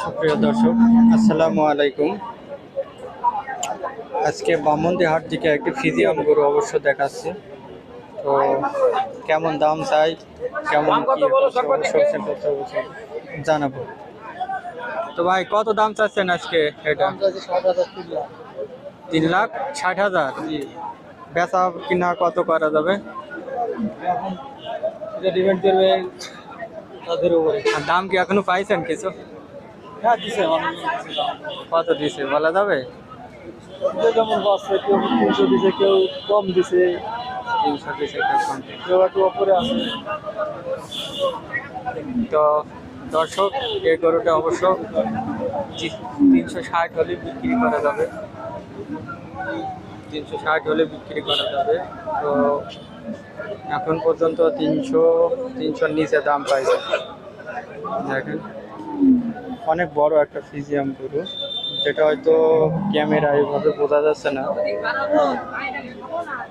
সুপ্রিয় দর্শক, আসসালামু আলাইকুম। আজকে বামন্দি হাট থেকে একটি ফ্রিজিয়াম গরু অবশ্য দেখাচ্ছে। তো কেমন দাম চাই, কেমন কি অবশ্যই জানাবো। তো ভাই, কত দাম চাচ্ছেন আজকে এটা? 3,60,000। বেচা কিনা কত করা যাবে? ডিপেন্ড করবে তাদের উপরে। আর দাম কি এখনো পাইছেন কিছু? হ্যাঁ দিছে, অনেক কত দিছে বলা যাবে? যেমন বাসে কেউ 300 দিছে, কেউ কম দিছে, 300 দিছে, কেউ কম দিছে। কেউ একটু উপরে আছে। তো দর্শক, এই গরুটা অবশ্য 360 হলে বিক্রি করা যাবে। 360 হলে বিক্রি করা যাবে। তো এখন পর্যন্ত 300-300 নিচে দাম পাইছে। দেখেন, অনেক বড় একটা ফ্রিজিয়াম গরু, যেটা হয়তো ক্যামেরায় এভাবে বোঝা যাচ্ছে না।